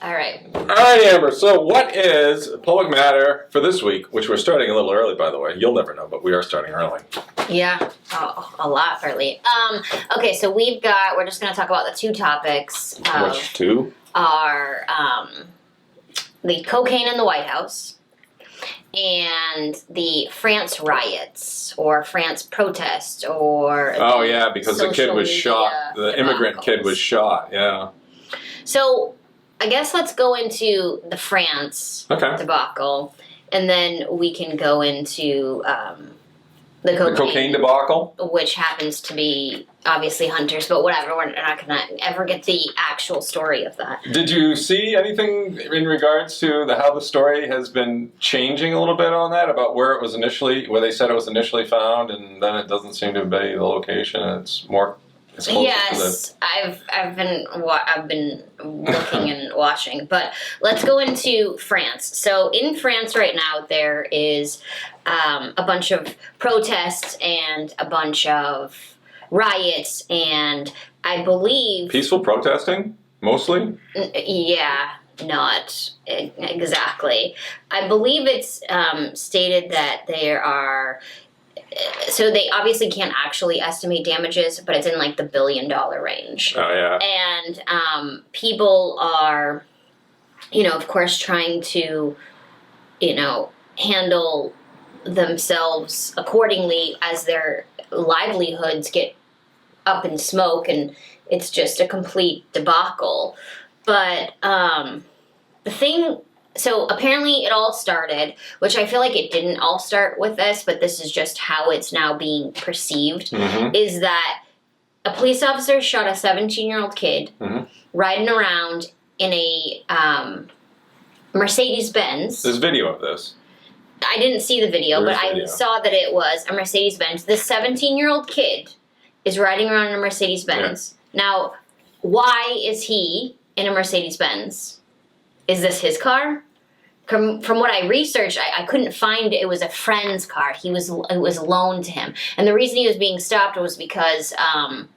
All right. All right, Amber. So what is public matter for this week, which we're starting a little early, by the way. You'll never know, but we are starting early. Yeah, a lot early. Okay, so we're just going to talk about the two topics. Which two? Are the cocaine in the White House and the France riots or France protest or... Oh, yeah, because the kid was shot. The immigrant kid was shot, yeah. So... I guess let's go into the France debacle, and then we can go into the cocaine debacle, which happens to be obviously Hunter's, but whatever. We're not going to ever get the actual story of that. Did you see anything in regards to how the story has been changing a little bit on that, about where they said it was initially found, and then it doesn't seem to be the location, and it's more... Yes, I've been looking and watching, but let's go into France. So in France right now, there is a bunch of protests and a bunch of riots, and I believe peaceful protesting mostly. Yeah, not exactly. I believe it's stated that there are. So they obviously can't actually estimate damages, but it's in like the $1 billion range. Oh, yeah. And people are, of course, trying to, handle themselves accordingly as their livelihoods get up in smoke, and it's just a complete debacle. But the thing... So apparently it all started, which I feel like it didn't all start with this, but this is just how it's now being perceived, is that a police officer shot a 17-year-old kid riding around in a Mercedes-Benz. There's video of this. I didn't see the video, but I saw that it was a Mercedes-Benz. This 17-year-old kid is riding around in a Mercedes-Benz. Yeah. Now, why is he in a Mercedes-Benz? Is this his car? From what I researched, I couldn't find it was a friend's car. It was loaned to him. And the reason he was being stopped was because,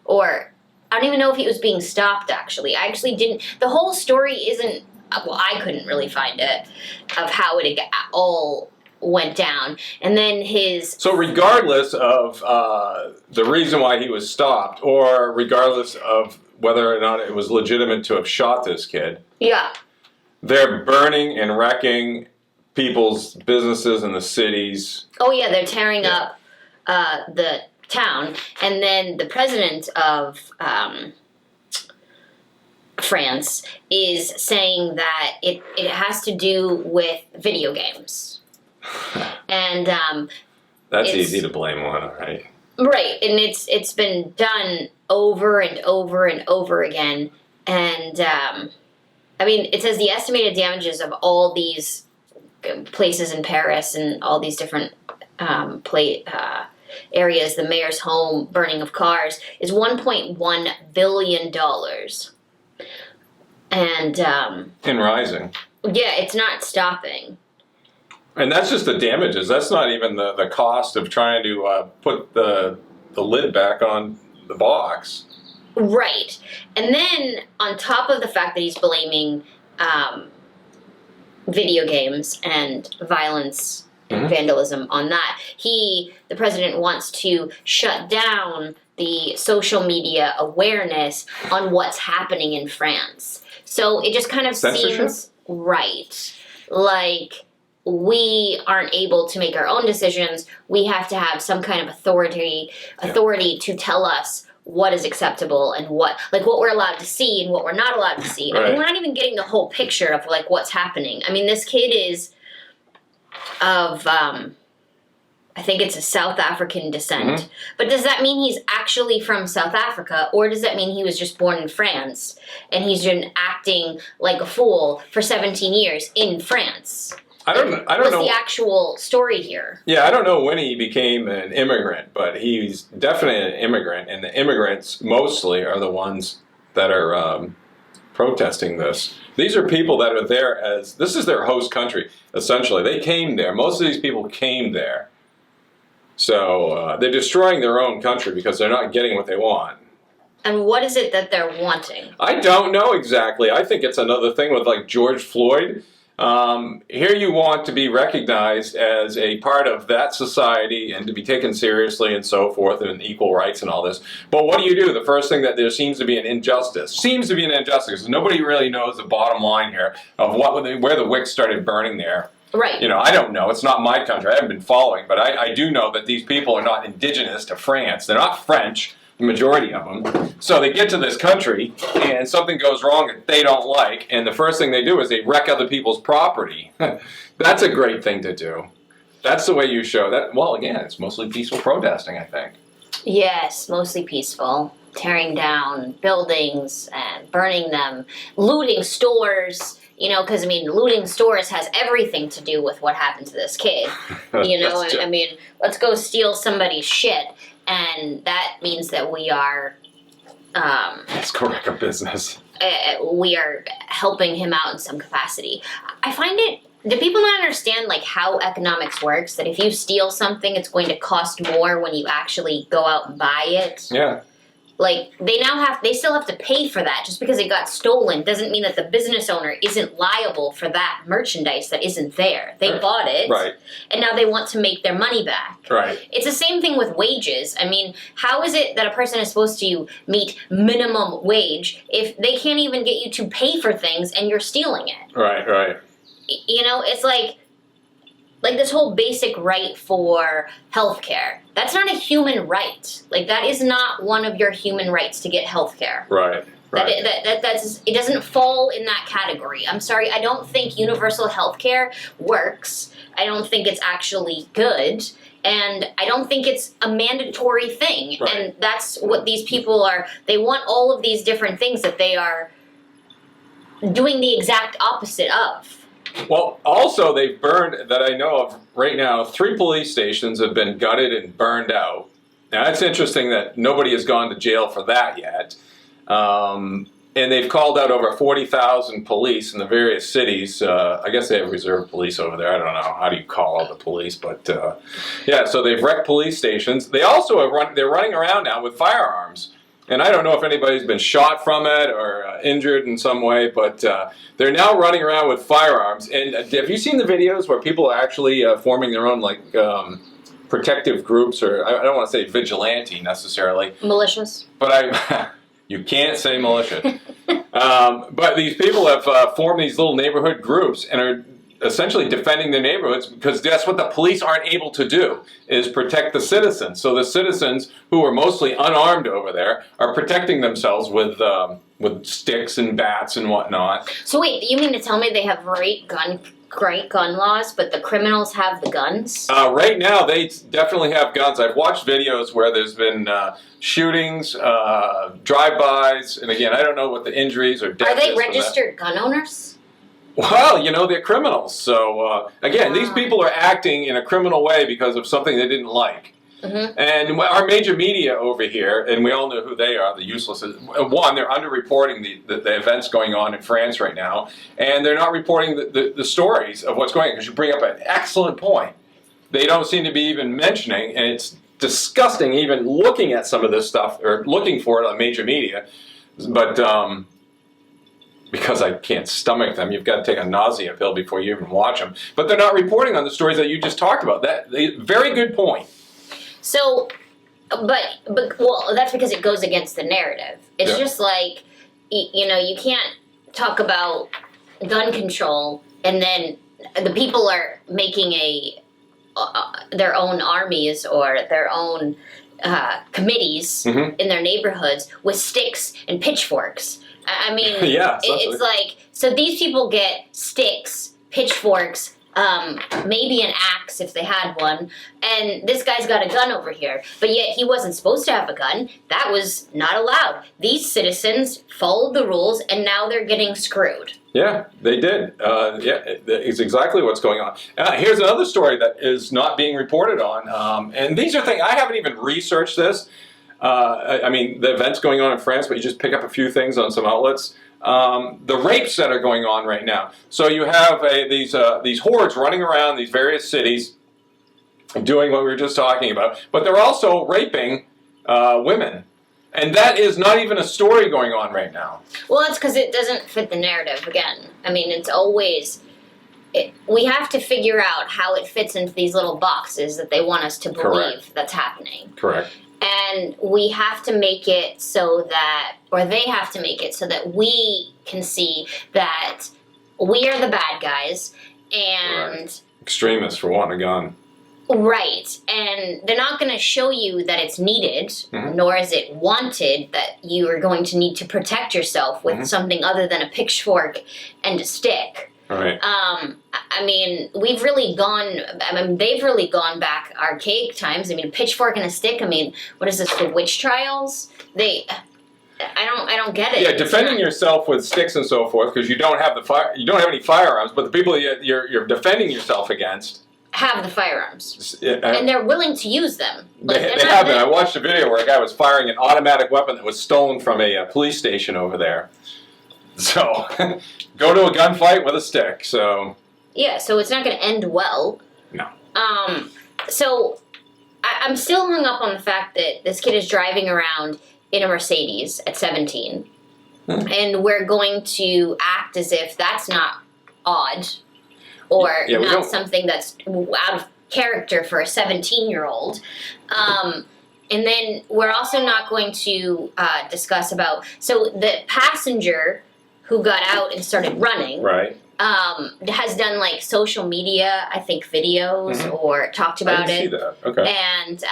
or I don't even know if he was being stopped, actually. I actually didn't, the whole story isn't, well, I couldn't really find it, of how it all went down. And then So regardless of the reason why he was stopped, or regardless of whether or not it was legitimate to have shot this kid. Yeah. They're burning and wrecking people's businesses in the cities. Oh, yeah, they're tearing up the town. And then the president of France is saying that it has to do with video games. And that's easy to blame on, right? Right, and it's been done over and over and over again. And I mean, it says the estimated damages of all these places in Paris and all these different areas, the mayor's home, burning of cars, is $1.1 billion. And rising. Yeah, it's not stopping. And that's just the damages. That's not even the cost of trying to put the lid back on the box. Right. And then, on top of the fact that he's blaming video games and violence and vandalism on that, the president wants to shut down the social media awareness on what's happening in France. So it just kind of seems right. Like, we aren't able to make our own decisions. We have to have some kind of authority to tell us what is acceptable and what we're allowed to see and what we're not allowed to see. Right. I mean, we're not even getting the whole picture of what's happening. I mean, this kid is of I think it's a South African descent. But does that mean he's actually from South Africa, or does that mean he was just born in France and he's been acting like a fool for 17 years in France? I don't know. What's the actual story here? Yeah, I don't know when he became an immigrant, but he's definitely an immigrant, and the immigrants mostly are the ones that are protesting this. These are people that are there this is their host country, essentially. They came there. Most of these people came there. So they're destroying their own country because they're not getting what they want. And what is it that they're wanting? I don't know exactly. I think it's another thing with like George Floyd. Here you want to be recognized as a part of that society and to be taken seriously and so forth and equal rights and all this. But what do? The first thing that there seems to be an injustice. Seems to be an injustice. Nobody really knows the bottom line here of where the wicks started burning there. Right. You know, I don't know. It's not my country. I haven't been following. But I do know that these people are not indigenous to France. They're not French. The majority of them. So they get to this country and something goes wrong that they don't like, and the first thing they do is they wreck other people's property. That's a great thing to do. That's the way you show that. Well, again, it's mostly peaceful protesting, I think. Yes, mostly peaceful. Tearing down buildings and burning them, looting stores. You know, because, I mean, looting stores has everything to do with what happened to this kid. You know, I mean, let's go steal somebody's shit. And that means that we are... Let's go wreck a business. We are helping him out in some capacity. I find it... Do people not understand, like, how economics works? That if you steal something, it's going to cost more when you actually go out and buy it? Yeah. Like, they still have to pay for that. Just because it got stolen doesn't mean that the business owner isn't liable for that merchandise that isn't there. They bought it, right, and now they want to make their money back. Right. It's the same thing with wages. I mean, how is it that a person is supposed to meet minimum wage if they can't even get you to pay for things and you're stealing it? Right, right. You know, it's like this whole basic right for healthcare. That's not a human right. Like, that is not one of your human rights to get healthcare. Right. Right. It doesn't fall in that category. I'm sorry, I don't think universal healthcare works. I don't think it's actually good. And I don't think it's a mandatory thing. Right. And that's what these people are. They want all of these different things that they are doing the exact opposite of. Well, also they've burned, that I know of right now, 3 police stations have been gutted and burned out. Now it's interesting that nobody has gone to jail for that yet. And they've called out over 40,000 police in the various cities. I guess they have reserve police over there. I don't know. How do you call out the police? But yeah, so they've wrecked police stations. They also they're running around now with firearms. And I don't know if anybody's been shot from it or injured in some way, but they're now running around with firearms. And have you seen the videos where people are actually forming their own, like, protective groups, or I don't want to say vigilante necessarily. Malicious. But you can't say militia. But these people have formed these little neighborhood groups and are essentially defending their neighborhoods, because that's what the police aren't able to do, is protect the citizens. So the citizens, who are mostly unarmed over there, are protecting themselves with sticks and bats and whatnot. So wait, you mean to tell me they have great gun laws, but the criminals have the guns? Right now, they definitely have guns. I've watched videos where there's been shootings, drive-bys, and again, I don't know what the injuries or deaths are they registered gun owners? Well, you know, they're criminals. So, again, these people are acting in a criminal way because of something they didn't like. Mm-hmm. And our major media over here, and we all know who they are, the useless. One, they're underreporting the events going on in France right now, and they're not reporting the stories of what's going on, because you bring up an excellent point. They don't seem to be even mentioning, and it's disgusting even looking at some of this stuff, or looking for it on major media. But because I can't stomach them, you've got to take a nausea pill before you even watch them. But they're not reporting on the stories that you just talked about. Very good point. So, but well, that's because it goes against the narrative. It's just like, you know, you can't talk about gun control and then the people are making their own armies or their own committees in their neighborhoods with sticks and pitchforks. I mean, yeah, it's like, so these people get sticks, pitchforks, maybe an axe if they had one, and this guy's got a gun over here, but yet he wasn't supposed to have a gun. That was not allowed. These citizens followed the rules, and now they're getting screwed. Yeah, they did. Yeah, it's exactly what's going on. Here's another story that is not being reported on, and these are things, I haven't even researched this. I mean, the events going on in France, but you just pick up a few things on some outlets. The rapes that are going on right now. So you have these hordes running around these various cities doing what we were just talking about, but they're also raping women. And that is not even a story going on right now. Well, it's because it doesn't fit the narrative. Again, I mean, it's always. We have to figure out how it fits into these little boxes that they want us to believe that's happening. Correct. And we have to make it so that, or they have to make it so that we can see that we are the bad guys and... Right. Extremists for wanting a gun. Right. And they're not going to show you that it's needed, nor is it wanted that you are going to need to protect yourself with something other than a pitchfork and a stick. Right. I mean, they've really gone back archaic times. I mean, a pitchfork and a stick. I mean, what is this, the witch trials? I don't get it. Yeah, defending yourself with sticks and so forth because you don't have you don't have any firearms, but the people you're defending yourself against have the firearms, and they're willing to use them. They have been. I watched a video where a guy was firing an automatic weapon that was stolen from a police station over there. So, go to a gunfight with a stick. So yeah, so it's not going to end well. No. So I'm still hung up on the fact that this kid is driving around in a Mercedes at 17, and we're going to act as if that's not odd or not something that's out of character for a 17-year-old. And then we're also not going to discuss about the passenger who got out and started running. Right. Has done like social media, I think, videos or talked about it. I didn't see that. Okay. And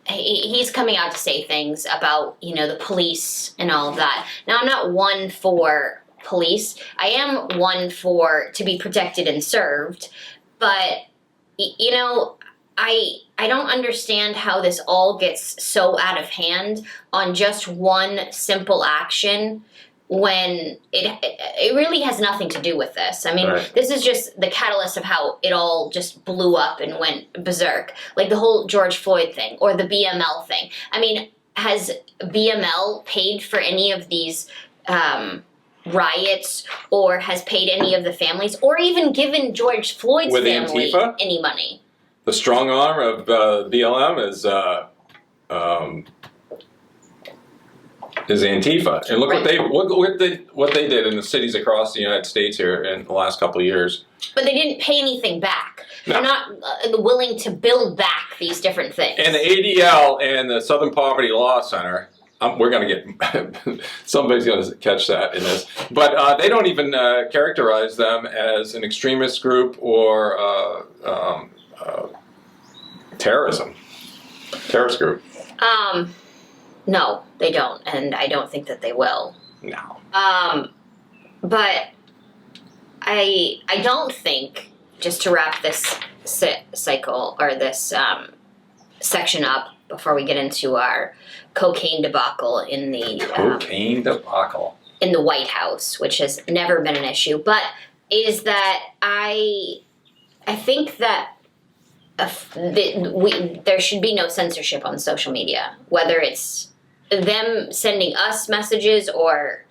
he's coming out to say things about, the police and all of that. Now, I'm not one for police. I am one for to be protected and served. But, I don't understand how this all gets so out of hand on just one simple action when it really has nothing to do with this. I mean, This is just the catalyst of how it all just blew up and went berserk. Like the whole George Floyd thing or the BML thing. I mean, has BML paid for any of these riots or has paid any of the families or even given George Floyd's family Antifa? Any money? The strong arm of BLM is Antifa, and look what they did in the cities across the United States here in the last couple of years. But they didn't pay anything back. No. They're not willing to build back these different things. And the ADL and the Southern Poverty Law Center, we're going to get somebody's going to catch that in this, but they don't even characterize them as an extremist group or terrorist group. No, they don't, and I don't think that they will. No. But I don't think, just to wrap this cycle or this section up before we get into our cocaine debacle in the in the White House, which has never been an issue, but is that I think that there should be no censorship on social media, whether it's them sending us messages or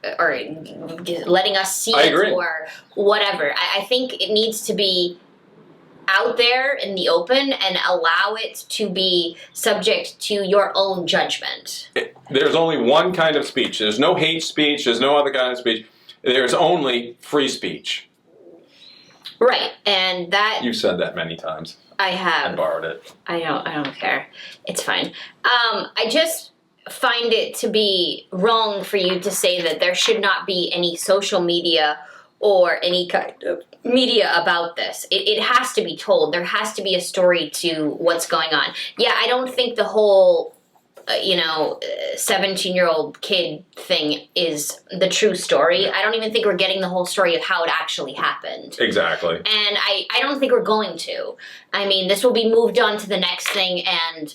letting us see it or whatever. I think it needs to be out there in the open and allow it to be subject to your own judgment. There's only one kind of speech. There's no hate speech. There's no other kind of speech. There's only free speech. Right, and that... You've said that many times. I have. I borrowed it. I don't care. It's fine. I just find it to be wrong for you to say that there should not be any social media or any kind of media about this. It has to be told. There has to be a story to what's going on. Yeah, I don't think the whole 17-year-old kid thing is the true story. I don't even think we're getting the whole story of how it actually happened. Exactly. And I don't think we're going to. I mean, this will be moved on to the next thing, and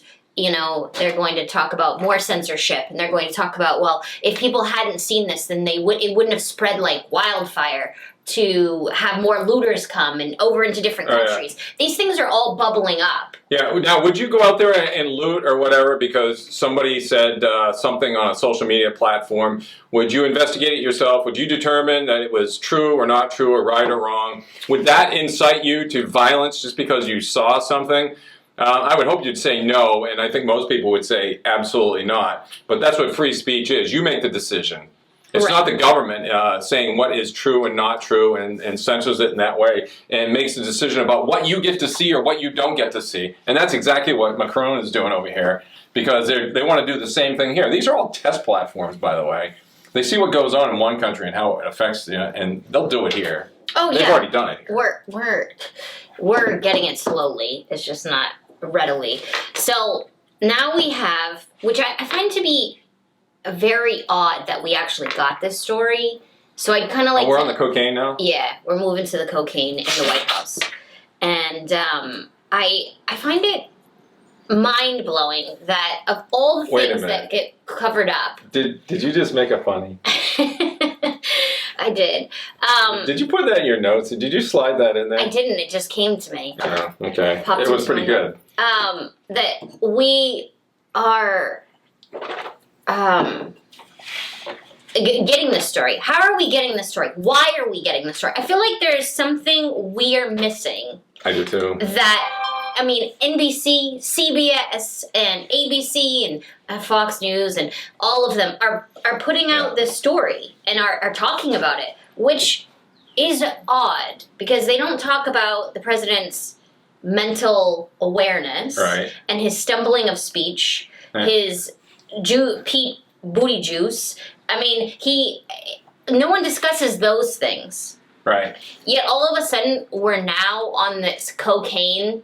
they're going to talk about more censorship, and they're going to talk about, well, if people hadn't seen this, then it wouldn't have spread like wildfire to have more looters come and over into different countries. Yeah. These things are all bubbling up. Yeah. Now, would you go out there and loot or whatever because somebody said something on a social media platform? Would you investigate it yourself? Would you determine that it was true or not true or right or wrong? Would that incite you to violence just because you saw something? I would hope you'd say no, and I think most people would say absolutely not. But that's what free speech is. You make the decision. It's not the government saying what is true and not true and censors it in that way and makes a decision about what you get to see or what you don't get to see. And that's exactly what Macron is doing over here because they want to do the same thing here. These are all test platforms, by the way. They see what goes on in one country and how it affects, and they'll do it here. Oh, They've already done it here. We're getting it slowly. It's just not readily. So now we have, which I find to be very odd that we actually got this story. So I'd kind of like. We're on the cocaine now? Yeah, we're moving to the cocaine in the White House. And I find it mind-blowing that of all the things that get covered up. Did you just make a funny? I did. Did you put that in your notes? Did you slide that in there? I didn't. It just came to me. Oh, okay. It was pretty good. That we are getting this story. How are we getting this story? Why are we getting this story? I feel like there's something we are missing. I do too. NBC, CBS, and ABC, and Fox News, and all of them are putting out this story and are talking about it, which is odd because they don't talk about the president's mental awareness and his stumbling of speech, his Pete booty juice. No one discusses those things. Right. Yet all of a sudden, we're now on this cocaine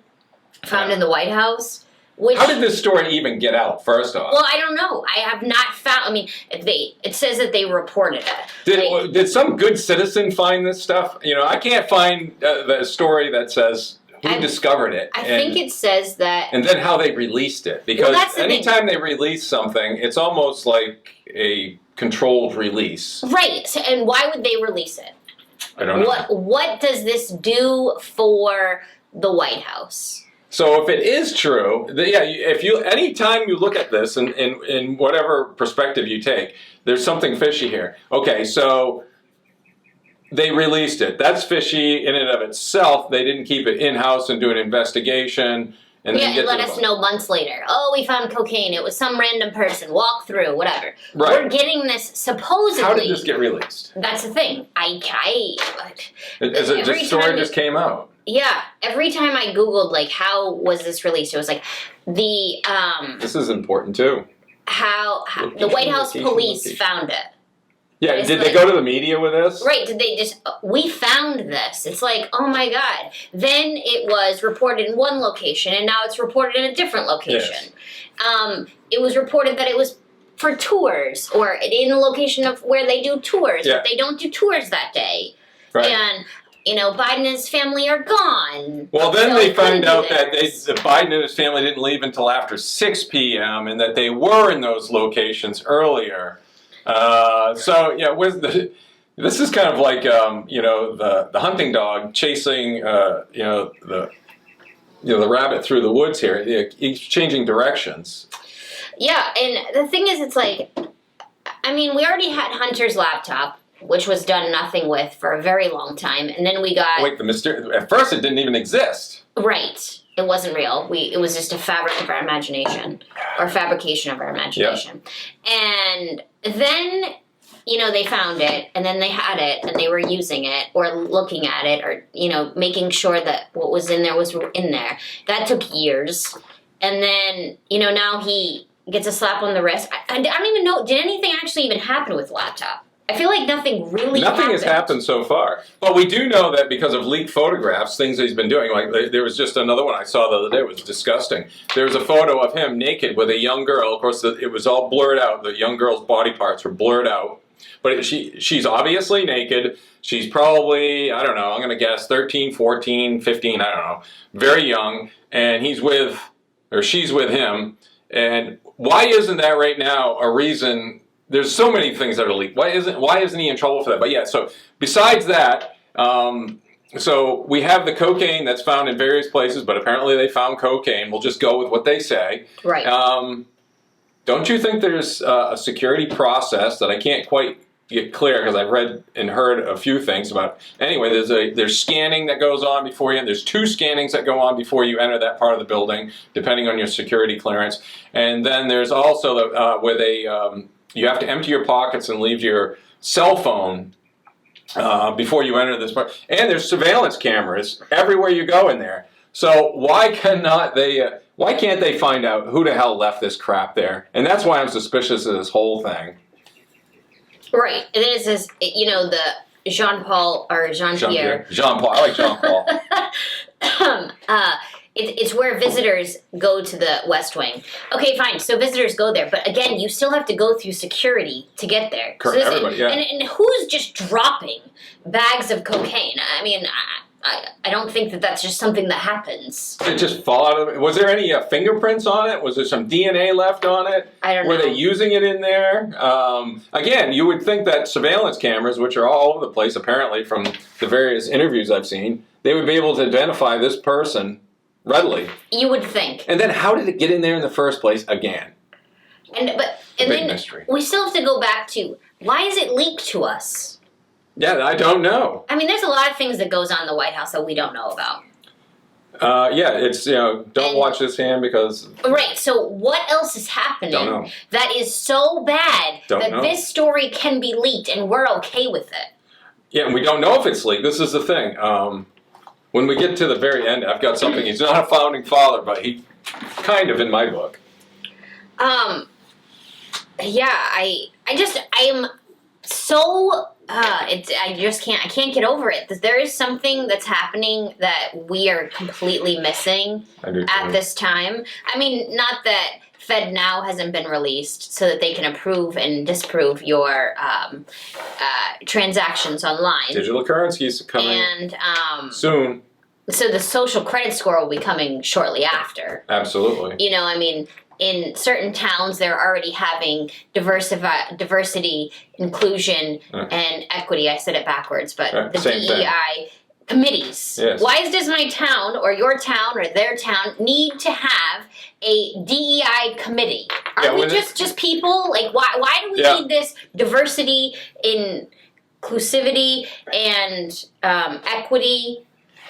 found in the White House. How did this story even get out, first off? Well, I don't know. I have not found... it says that they reported it. Did some good citizen find this stuff? I can't find the story that says who discovered it. I think it says that... And then how they released it. Because anytime they release something, it's almost like a controlled release. Right. And why would they release it? I don't know. What does this do for the White House? So if it is true, anytime you look at this in whatever perspective you take, there's something fishy here. Okay, so they released it. That's fishy in and of itself. They didn't keep it in-house and do an investigation. And let us know months later. Oh, we found cocaine. It was some random person. Walk through, whatever. Right. We're getting this supposedly. How did this get released? That's the thing. The story just came out. Yeah. Every time I Googled, how was this released? It was the... This is important, too. How the White House police found it. Yeah, did they go to the media with this? Right, did they just, we found this. It's like, oh my God. Then it was reported in one location, and now it's reported in a different location. Yes. It was reported that it was for tours, or in the location of where they do tours, but they don't do tours that day. Right. And, Biden and his family are gone. Well, then they find out that Biden and his family didn't leave until after 6 p.m., and that they were in those locations earlier. This is kind of like the hunting dog chasing the rabbit through the woods here. He's changing directions. Yeah, and the thing is, it's like, we already had Hunter's laptop, which was done nothing with for a very long time, and then we got... Wait, at first it didn't even exist. Right. It wasn't real. It was just a fabric of our imagination, or fabrication of our imagination. Yep. And then, they found it, and then they had it, and they were using it, or looking at it, or, making sure that what was in there was in there. That took years. And then, now he gets a slap on the wrist. I don't even know, did anything actually even happen with the laptop? I feel like nothing really happened. Nothing has happened so far. But we do know that because of leaked photographs, things that he's been doing, like there was just another one I saw the other day, it was disgusting. There was a photo of him naked with a young girl. Of course, it was all blurred out. The young girl's body parts were blurred out. But she's obviously naked. She's probably, I don't know, I'm going to guess 13, 14, 15, I don't know. Very young. And she's with him. And why isn't that right now a reason... There's so many things that are leaked. Why isn't he in trouble for that? But yeah, so besides that, so we have the cocaine that's found in various places, but apparently they found cocaine. We'll just go with what they say. Right. Don't you think there's a security process that I can't quite get clear because I've read and heard a few things about. Anyway, there's scanning that goes on before you. There's 2 scannings that go on before you enter that part of the building, depending on your security clearance. And then there's also where they you have to empty your pockets and leave your cell phone before you enter this part. And there's surveillance cameras everywhere you go in there. So why cannot they? Why can't they find out who the hell left this crap there? And that's why I'm suspicious of this whole thing. Right, and then it says, the Jean-Paul or Jean-Pierre. Jean-Paul. I like Jean-Paul. It's where visitors go to the West Wing. Okay, fine. So visitors go there, but again, you still have to go through security to get there. Correct. So Everybody, yeah. And who's just dropping bags of cocaine? I mean, I don't think that's just something that happens. It just fall out of it. Was there any fingerprints on it? Was there some DNA left on it? I don't know. Were they using it in there? Again, you would think that surveillance cameras, which are all over the place apparently from the various interviews I've seen, they would be able to identify this person readily. You would think. And then how did it get in there in the first place again? And then mystery. We still have to go back to, why is it leaked to us? Yeah, I don't know. I mean, there's a lot of things that goes on in the White House that we don't know about. Yeah, it's, don't watch this hand because... Right, so what else is happening Don't know. that is so bad that this story can be leaked and we're okay with it? Yeah, and we don't know if it's leaked. This is the thing. When we get to the very end, I've got something. He's not a founding father, but he kind of in my book. Yeah, I am so... I can't get over it. There is something that's happening that we are completely missing at this time. I mean, not that FedNow hasn't been released so that they can approve and disprove your transactions online. Digital currencies coming soon. So the social credit score will be coming shortly after. Absolutely. In certain towns, they're already having diversity, inclusion, and equity. I said it backwards, but the DEI committees. Yes. Why does my town or your town or their town need to have a DEI committee? Are we just people? Like, why do we need this diversity, inclusivity, and equity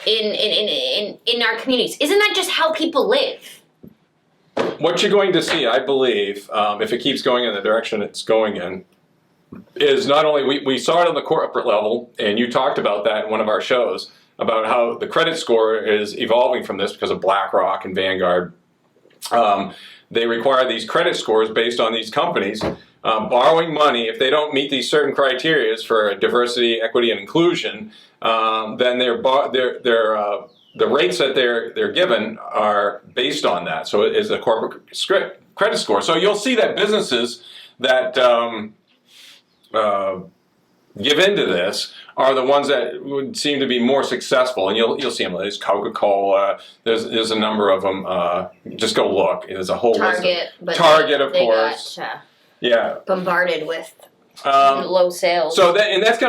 in our communities? Isn't that just how people live? What you're going to see, I believe, if it keeps going in the direction it's going in, is not only, we saw it on the corporate level, and you talked about that in one of our shows, about how the credit score is evolving from this because of BlackRock and Vanguard. They require these credit scores based on these companies borrowing money. If they don't meet these certain criteria for diversity, equity, and inclusion, then the rates that they're given are based on that. So it is a corporate credit score. So you'll see that businesses that give into this are the ones that would seem to be more successful. And you'll see them. There's Coca-Cola. There's a number of them. Just go look. There's a whole Target. List Target, of course. Got, bombarded with low sales. So that's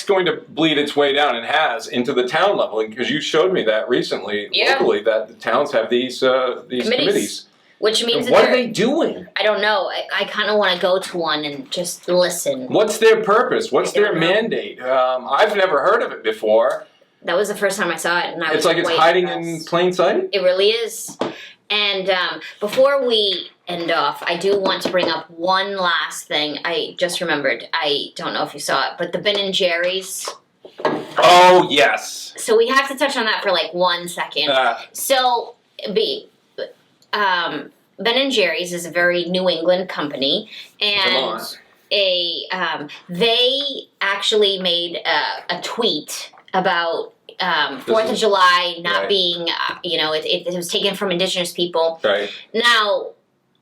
going to bleed its way down, and has, into the town level, because you showed me that recently locally, that the towns have these committees. Which means what are they doing? I don't know. I kind of want to go to one and just listen. What's their purpose? What's their mandate? I've never heard of it before. That was the first time I saw it, and it's like it's hiding in plain sight. It really is. And before we end off, I do want to bring up one last thing. I just remembered. I don't know if you saw it, but the Ben&Jerry's. Oh, yes. So we have to touch on that for like 1 second. Ben&Jerry's is a very New England company, and they actually made a tweet about 4th of July not being, it was taken from indigenous people. Right. Now,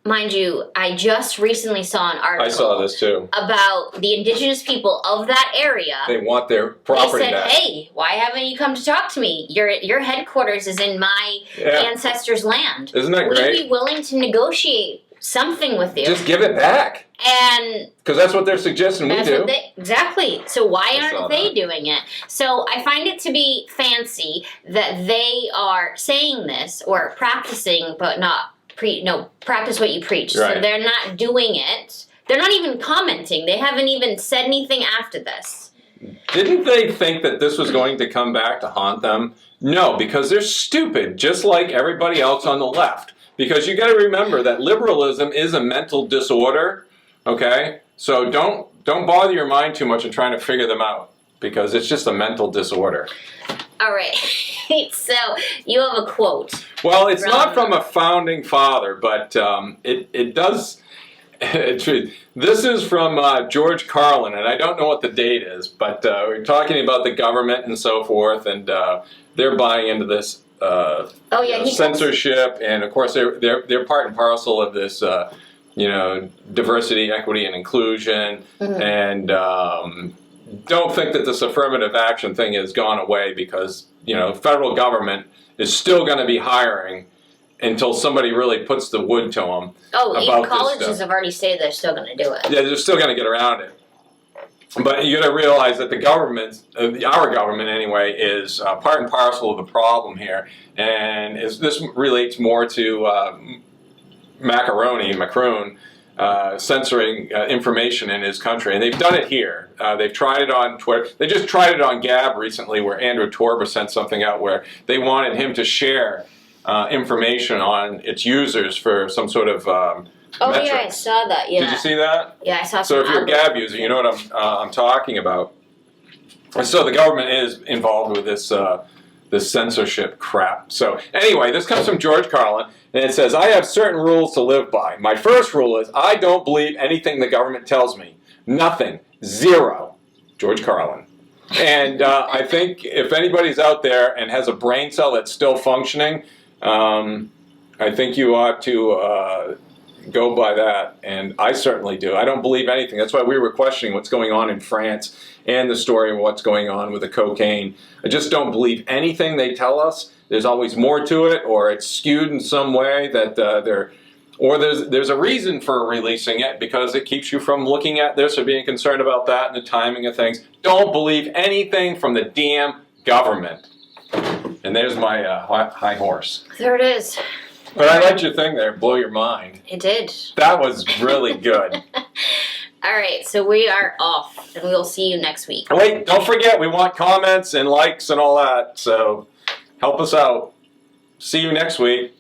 mind you, I just recently saw an article. I saw this too. About the indigenous people of that area. They want their property back. They said, hey, why haven't you come to talk to me? Your headquarters is in my ancestors' land. Isn't that great? We'd be willing to negotiate something with you. Just give it back. And because that's what they're suggesting we do. Exactly. So why aren't they doing it? So I find it to be fancy that they are saying this or practicing, but not practice what you preach. Right. So they're not doing it They're not even commenting. They haven't even said anything after this. Didn't they think that this was going to come back to haunt them? No, because they're stupid, just like everybody else on the left. Because you got to remember that liberalism is a mental disorder, okay? So don't bother your mind too much in trying to figure them out, because it's just a mental disorder. All right. So you have a quote. Well, it's not from a founding father, but it does. This is from George Carlin, and I don't know what the date is, but we're talking about the government and so forth, and they're buying into this censorship, and of course they're part and parcel of this, diversity, equity, and inclusion, and don't think that this affirmative action thing has gone away, because federal government is still going to be hiring until somebody really puts the wood to them. Oh, colleges have already stated they're still going to do it. Yeah, they're still going to get around it. But you got to realize that the government, our government anyway, is part and parcel of the problem here. And this relates more to Macron, censoring information in his country. And they've done it here. They've tried it on Twitter. They just tried it on Gab recently, where Andrew Torba sent something out where they wanted him to share information on its users for some sort of metrics. Yeah, I saw that. Yeah. Did you see that? Yeah, I saw. So if you're a Gab user, you know what I'm talking about. And so the government is involved with this censorship crap. So anyway, this comes from George Carlin, and it says, "I have certain rules to live by. My first rule is I don't believe anything the government tells me. Nothing. Zero." George Carlin. And I think if anybody's out there and has a brain cell that's still functioning, I think you ought to go by that, and I certainly do. I don't believe anything. That's why we were questioning what's going on in France and the story of what's going on with the cocaine. I just don't believe anything they tell us. There's always more to it, or it's skewed in some way that there's a reason for releasing it, because it keeps you from looking at this or being concerned about that and the timing of things. Don't believe anything from the damn government. And there's my high horse. There it is. But I let your thing there blow your mind. It did. That was really good. All right, so we are off, and we'll see you next week. Wait, don't forget, we want comments and likes and all that, so help us out. See you next week.